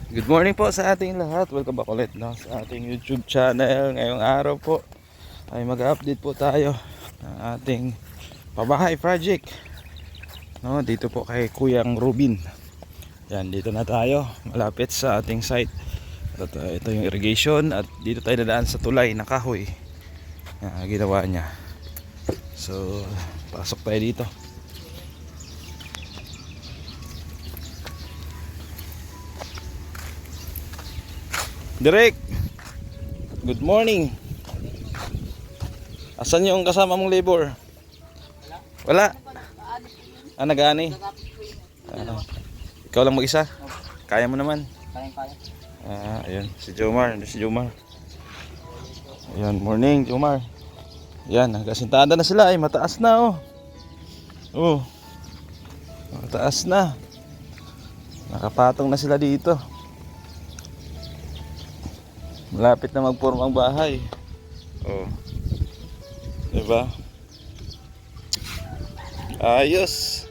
Good morning po sa ating lahat. Welcome back ulit sa ating YouTube channel. Ngayong araw po ay mag-update po tayo ng ating pabahay project. Dito po kay Kuyang Rubin. Yan, dito na tayo. Malapit sa ating site. Ito yung irrigation at dito tayo nadaan sa tulay na kahoy. Yan, ginawa niya. So, pasok tayo dito. Direk, good morning. Asan yung kasama mong labor? Wala. Nag-aani? Ikaw lang mag-isa? Kaya mo naman? Kaya. Ayun, si Jomar. Ayun, morning Jomar. Yan, nagkasintada na sila. Mataas na mataas na. Nakapatong na sila dito. Malapit na mag-form ang bahay. Diba? Ayos.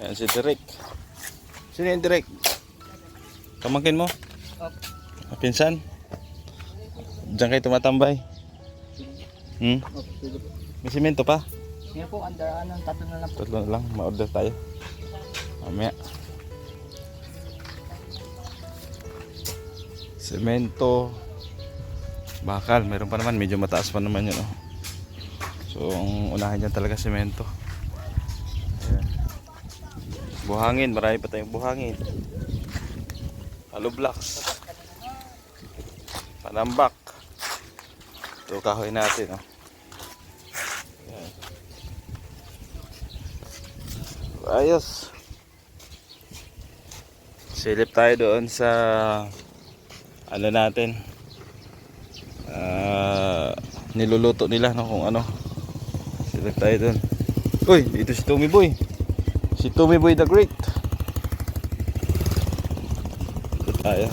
Ayan si Direk. Sino yung Direk? Pamangkin mo? Pinsan? Diyan kayo tumatambay? May simento pa? Sige po, tatlo na lang po. Tatlo na lang, ma-order tayo mamaya. Semento, bakal, meron pa naman, medyo mataas pa naman yun. So ang unahin dyan talaga semento. Ayan. Buhangin, marami pa tayong buhangin. Hollow blocks, panambak. Ito kahoy natin. Ayos. Silip tayo doon sa natin, niluluto nila kung ano. Silip tayo doon. Uy, dito si Tommy Boy. Si Tommy Boy the Great. Dito tayo.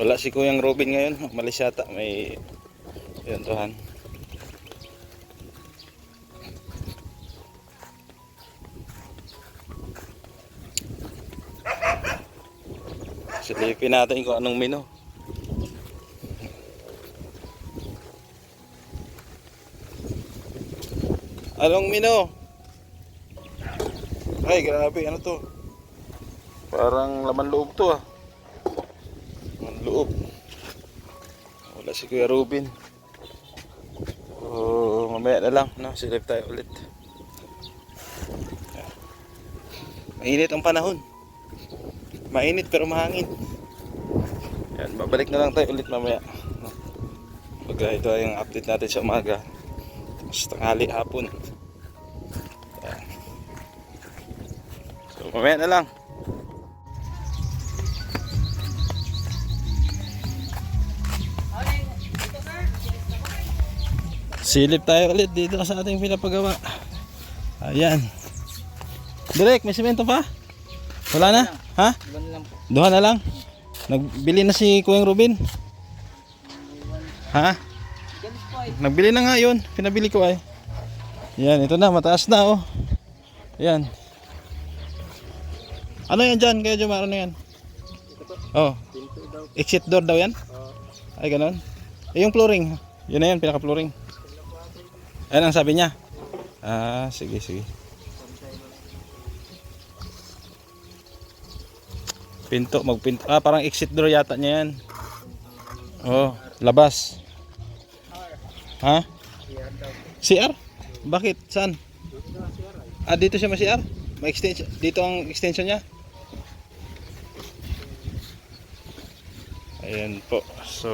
Wala si Kuyang Robin ngayon, umalis yata, may yantuhan. Silipin natin kung anong menu. Anong menu? Ay, grabe, ano to? Parang laman loob to loob. Wala si Kuya Rubin. Mamaya na lang, silip tayo ulit. Mainit ang panahon. Mainit pero mahangin. Yan, babalik na lang tayo ulit mamaya. Ito yung update natin sa umaga. Tapos tanghali, hapon. Yan. So mamaya na lang. Silip tayo ulit dito sa ating pinapagawa. Ayan. Direk, may semento pa? Wala na? Ha? Duha na lang? Nagbili na si Kuyang Rubin? Ha? Nagbili na nga yun. Pinabili ko ay. Ayan, ito na. Mataas na Ayan. Ano yan dyan? Kaya Jomar, ano yan? Exit door daw yan? Ay, ganon. Yung flooring. Yun na yan, pinaka-flooring. Ayan ang sabi niya. Sige. Pinto, magpinto. Parang exit door yata niya yan. Labas. Ha? CR? Bakit? Saan? Dito siya may CR? May extension. Dito ang extension niya. Ayan po. So,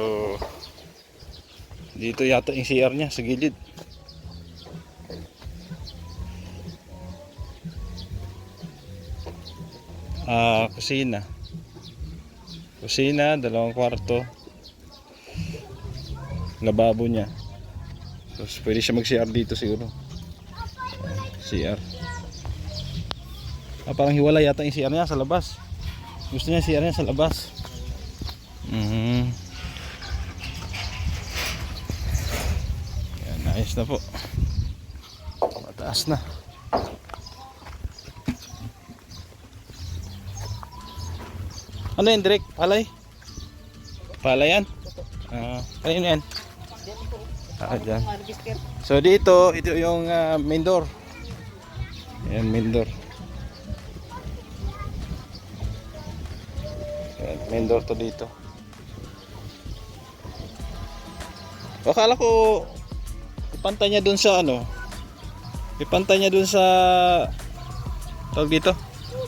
dito yata yung CR niya sa gilid. Kusina, dalawang kwarto. Lababo niya. So, pwede siya mag-CR dito siguro. CR. Parang hiwalay yata yung CR niya sa labas. Gusto niya CR niya sa labas. Yan, ayos na po. Mataas na. Ano yan, Direk? Palay? Palay yan? Kanino yan? Dyan. So dito, ito yung main door. Ayan, main door. Ayan, main door to dito. Akala ko ipantay niya dun sa ano, ipantay niya dun sa tawag dito,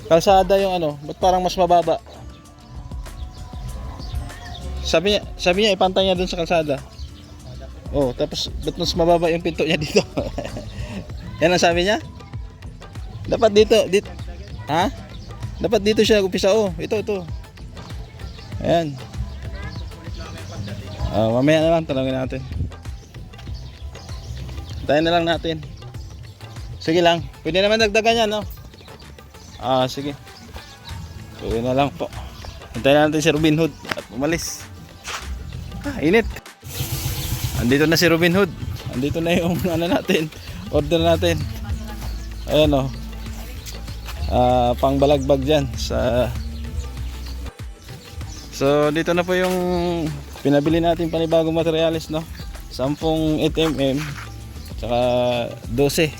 kalsada yung ano, ba't parang mas mababa? Sabi niya ipantay niya dun sa kalsada. Oh, tapos ba't mas mababa yung pinto niya dito? Yan ang sabi niya? Dapat dito. Ha? Dapat dito siya umpisa. Oh, ito. Ayan. Mamaya na lang, tanongin natin. Tayo na lang natin. Sige lang. Pwede naman dagdagan yan, no? Sige. Pwede na lang po. Hintayin natin si Robin Hood at umalis. Init. Andito na si Robin Hood. Andito na yung ano natin, order natin. Ayan o. Pangbalagbag dyan sa... So dito na po yung pinabili natin panibagong materialis, no? 10 8mm tsaka 12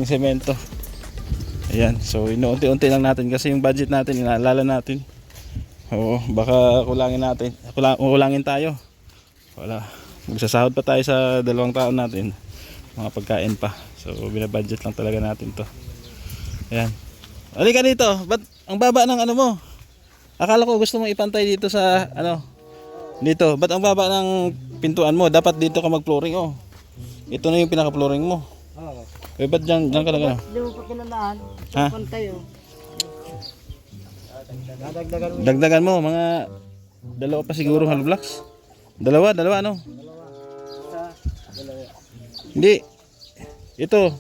semento. Ayan, so inuunti-unti lang natin kasi yung budget natin inaalala natin. Oo, baka kulangin tayo. Wala, magsasahod pa tayo sa 2 taon natin, mga pagkain pa. So binabudget lang talaga natin to. Ayan, halika dito. Ba't ang baba ng ano mo? Akala ko gusto mong ipantay dito sa ano, dito. Ba't ang baba ng pintuan mo? Dapat dito ka mag-flooring. Oh, ito na yung pinaka-flooring mo. Oo. Ba't dyan ka lang ano? Hindi mo pa kinanaan. Ha? Pantay oh. Dagdagan mo mga 2 pa siguro hollow blocks. Dalawa ano? Hindi. Ito.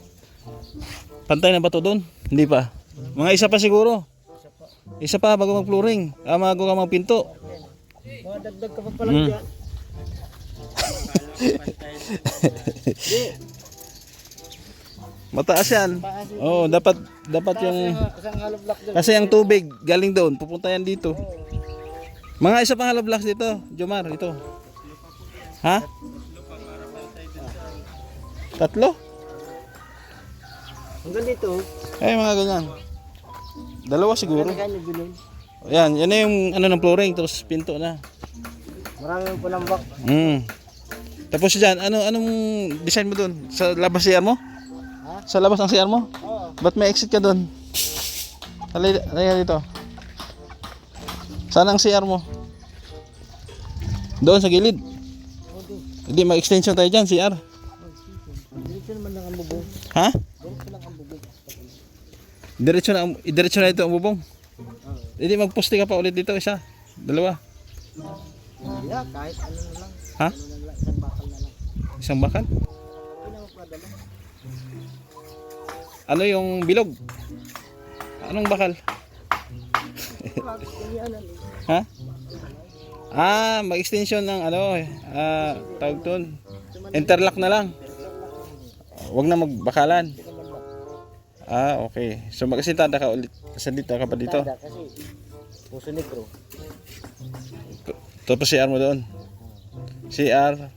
Pantay na ba to doon? Hindi pa. Mga isa pa siguro. Isa pa bago mag-flooring. Bago ka magpinto. Mga dagdag ka pa pala dyan. Mataas yan. Oh, dapat yung Isang hollow block doon. kasi ang tubig galing doon, pupunta yan dito. Mga isa pang hollow blocks dito, Jomar, ito. Ha? 3? Hanggang dito. Ay, mga ganyan. 2 siguro. Kanya bilhin. Yan na yung ano ng flooring, tapos pinto na. Marami yung palambak. Tapos dyan, anong design mo doon? Sa labas CR mo? Ha? Sa labas ng CR mo? Oo. Ba't may exit ka doon? Halika dito. Saan ang CR mo? Doon sa gilid. Hindi, mag-extension tayo dyan, CR. Diretso naman lang ang bubong. Ha? Diretso lang ang bubong. Diretso na ito ang bubong. Hindi, magposte ka pa ulit dito, 1, 2. Yeah, kahit ano na lang. Ha? Ano na lang, isang bakal na lang. Isang bakal? Hindi na magpadala. Ano yung bilog? Anong bakal? Ha? Mag-extension ng ano, tawag doon. Interlock na lang. Huwag na magbakalan. Okay. So magkasintada ka ulit. Kasandita ka pa dito. Kasi puso negro. Tapos CR mo doon. CR.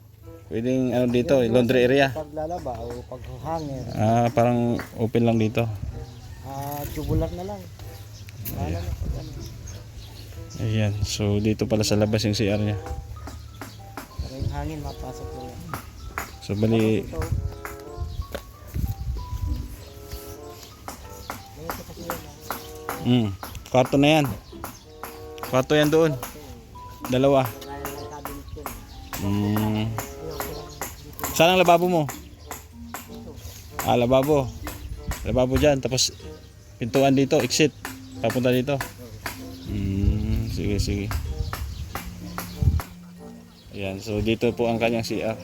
Pwedeng ano dito, laundry area. Paglalaba o paghangin. Parang open lang dito. Tubular na lang. Ayan. So dito pala sa labas yung CR niya. Para yung hangin mapasok na lang. So bali Ito. Ito kasi yun. Kwarto na yan. Kwarto yan doon. 2. Wala yung cabinet yun. Saan ang lababo mo? Lababo. Lababo dyan. Tapos pintuan dito, exit. Papunta dito. Sige. Ayan, so dito po ang kanyang CR.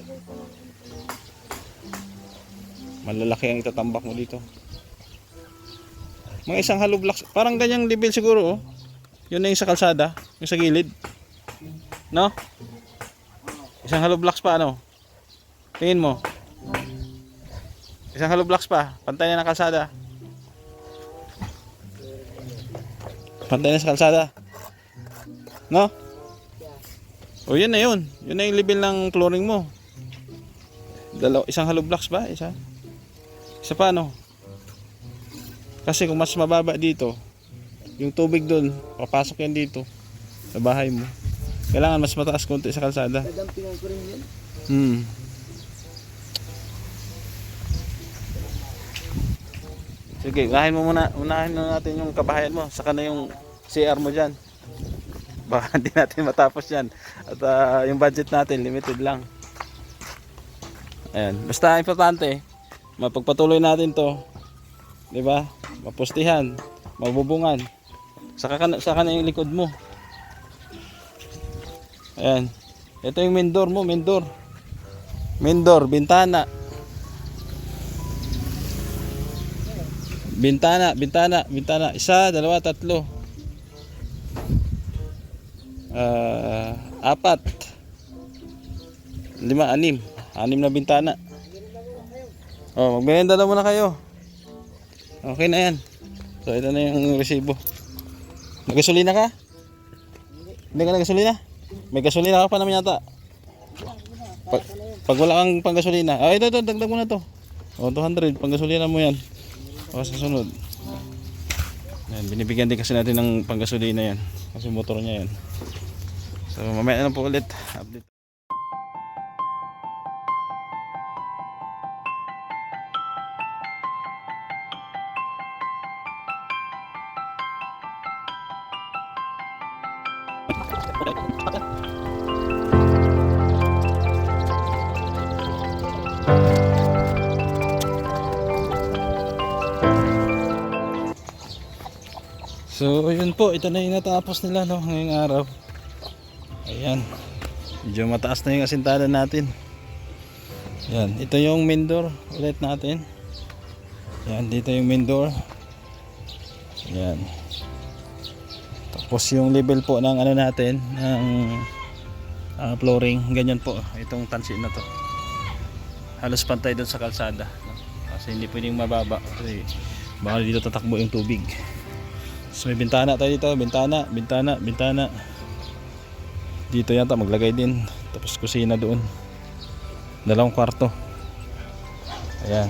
Malalaki ang itatambak mo dito. Mga isang hollow blocks, parang ganyang level siguro oh. Yun na yung sa kalsada, yung sa gilid. No? Isang hollow blocks pa ano? Tingin mo. Isang hollow blocks pa, pantay na ng kalsada. Pantay na sa kalsada. No? O yun na yun. Yun na yung level ng flooring mo. Isang hollow blocks ba? Isa pa ano? Kasi kung mas mababa dito, yung tubig doon, papasok yan dito sa bahay mo. Kailangan mas mataas konti sa kalsada. Dadampingan ko rin yun. Sige, unahin mo natin yung kabahayan mo, saka na yung CR mo dyan. Baka hindi natin matapos yan. At yung budget natin, limited lang. Ayan, basta importante, mapagpatuloy natin to. 'Di ba? Mapustihan, mabubungan. Saka na yung likod mo. Ayan. Ito yung main door mo, main door. Main door, bintana. Bintana. 1, 2, 3. 4. 4. 5, 6. 6 na bintana. Oh, magmerienda na muna kayo. Okay na yan. So ito na yung resibo. Nagasolina ka? Hindi ka nagasolina? May gasolina ka pa naman yata. Pag wala kang panggasolina. Ah, ito, dagdag mo na to. Oh, 200, panggasolina mo yan. O, sa sunod. Yan, binibigyan din kasi natin ng panggasolina yan. Kasi motor niya yan. So, mamaya na po ulit. Update. So yun po, ito na yung natapos nila no, ngayong araw. Ayan, medyo mataas na yung asintada natin. Yan, ito yung main door ulit natin. Yan, dito yung main door. Yan. Tapos yung level po ng ano natin, ng flooring, ganyan po. Itong tansin na to. Halos pantay doon sa kalsada. No? Kasi hindi pwedeng mababa kasi baka dito tatakbo yung tubig. So may bintana tayo dito, bintana. Dito yata maglagay din. Tapos kusina doon. 2 kwarto. Ayan.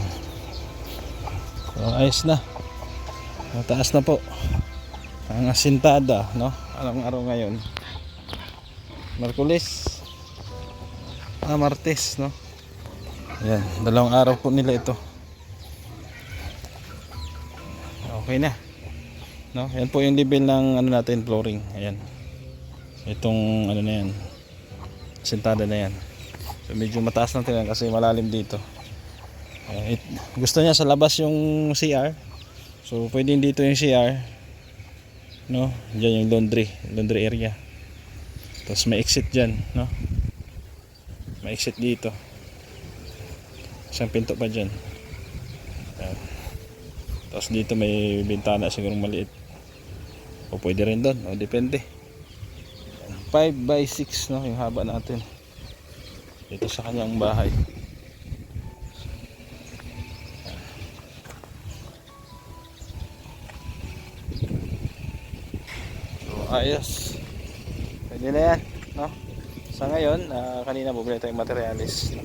So ayos na. Mataas na po. Ang asintada, no? Anong araw ngayon? Martes, no? Ayan, 2 araw po nila ito. Okay na. No, yan po yung level ng ano natin, flooring. Ayan. Itong ano na yan. Sintada na yan. So medyo mataas natin yan kasi malalim dito. Gusto niya sa labas yung CR. So pwedeng dito yung CR. No, diyan yung laundry area. Tapos may exit diyan, no? May exit dito. Isang pinto pa diyan. Ayan. Tapos dito may bintana siguro maliit. O pwede rin doon, o depende. 5x6 no, yung haba natin. Dito sa kanyang bahay. So ayos. Pwede na yan, no? Sa ngayon, kanina bumili tayong materialis.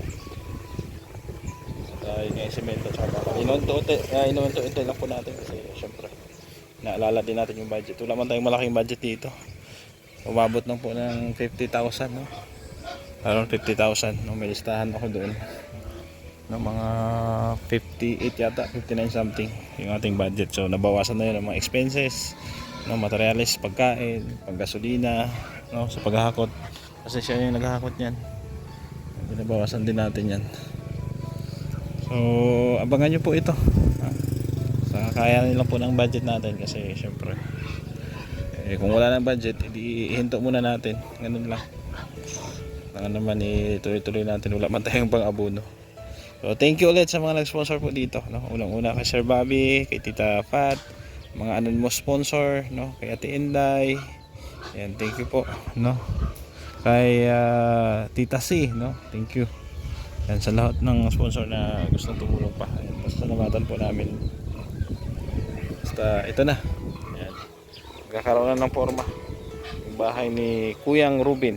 Yung semento tsaka inunto-unti lang po natin kasi syempre naalala din natin yung budget. Wala man tayong malaking budget dito. Umabot lang po ng 50,000 no? Around 50,000 no? May listahan ako doon ng mga 58 yata, 59 something yung ating budget. So nabawasan na yun ang mga expenses no? Materialis, pagkain, panggasolina no? Sa paghahakot kasi siya yung naghahakot yan. Nabawasan din natin yan. So abangan nyo po ito. Kaya nilang po ng budget natin kasi syempre kung wala ng budget ihinto muna natin, ganun lang naman tuloy-tuloy natin, wala man tayong pang abono So thank you ulit sa mga nag-sponsor po dito, no? Unang-una kay Sir Bobby, kay Tita Fat, mga anonymous sponsor, no? Kay Ate Inday. Ayan, thank you po, no? Kay Tita C, no? Thank you. Yan sa lahat ng sponsor na gustong tumulong pa. Ayan, basta namatan po namin. Basta ito na. Ayan. Magkakaroon na ng forma yung bahay ni Kuyang Ruben.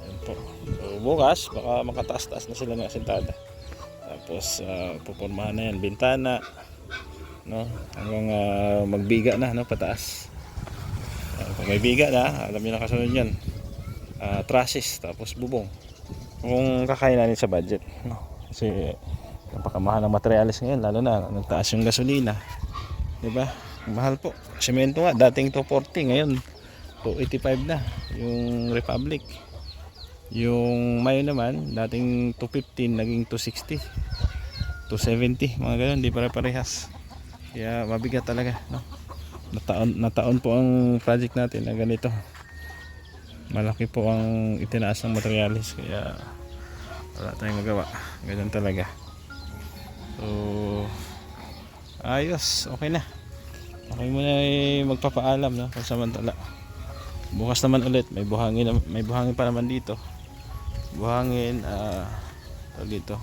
Ayan po. So bukas baka makataas-taas na sila ng asentada. Tapos pupormahan na yan, bintana, no? Hanggang magbiga na, no? Pataas. Pag may biga na, alam niyo na kasunod yan. Trusses, tapos bubong. Kung kakain natin sa budget, no? Kasi napakamahal ng materialis ngayon, lalo na nagtaas yung gasolina, di ba? Mahal po. Semento nga dating 240, ngayon 285 na yung Republic. Yung Mayo naman dating 215 naging 260, 270, mga ganun, di pare-parehas. Kaya mabigat talaga, no? Nataon po ang project natin na ganito. Malaki po ang itinaas ng materialis, kaya wala tayong magawa, ganyan talaga. So ayos, okay na. Okay muna magpapaalam, no? Pansamantala. Bukas naman ulit may buhangin pa naman dito. Buhangin dito.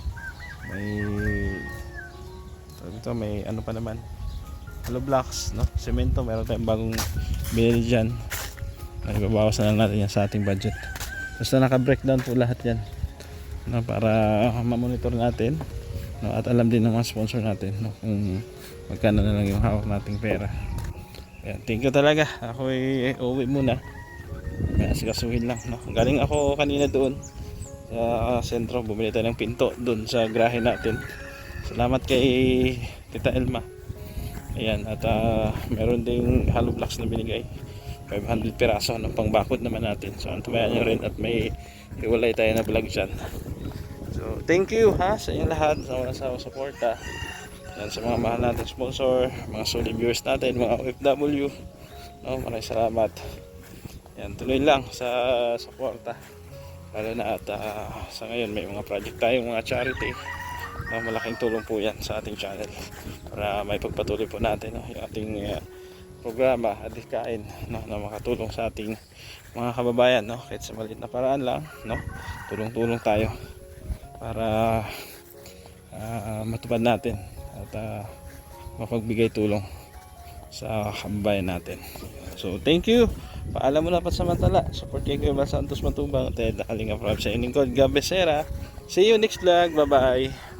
May ano pa naman. Hollow blocks, no? Semento, meron tayong bagong binili diyan. Ibabawas na lang natin yan sa ating budget. Basta naka-breakdown po lahat yan, no, para ma-monitor natin, no, at alam din ng mga sponsor natin, no, kung magkano na lang yung hawak nating pera. Ayan, thank you talaga. Ako ay uwi muna. May asikasuhin lang, no. Galing ako kanina doon sa sentro, bumili tayo ng pinto doon sa grahe natin. Salamat kay Tita Elma. Ayan, at meron ding hollow blocks na binigay, 500 piraso ng pangbakod naman natin. So antabayan nyo rin at may hiwalay tayo na vlog dyan. So thank you ha sa inyong lahat sa mga suporta. Yan sa mga mahal natin sponsor, mga solid viewers natin, mga OFW, no, maraming salamat. Yan, tuloy lang sa suporta, lalo na at sa ngayon may mga project tayong mga charity, no, malaking tulong po yan sa ating channel para may pagpatuloy po natin, no, yung ating programa at dikain, no, na makatulong sa ating mga kababayan, no, kahit sa maliit na paraan lang, no, tulong-tulong tayo para matupad natin at mapagbigay tulong sa kababayan natin. So thank you, paalam muna pansamantala. Support kay Kuya Bal Santos Matubang at Kalinga Prab sa inyong God Gabesera. See you next vlog, bye bye.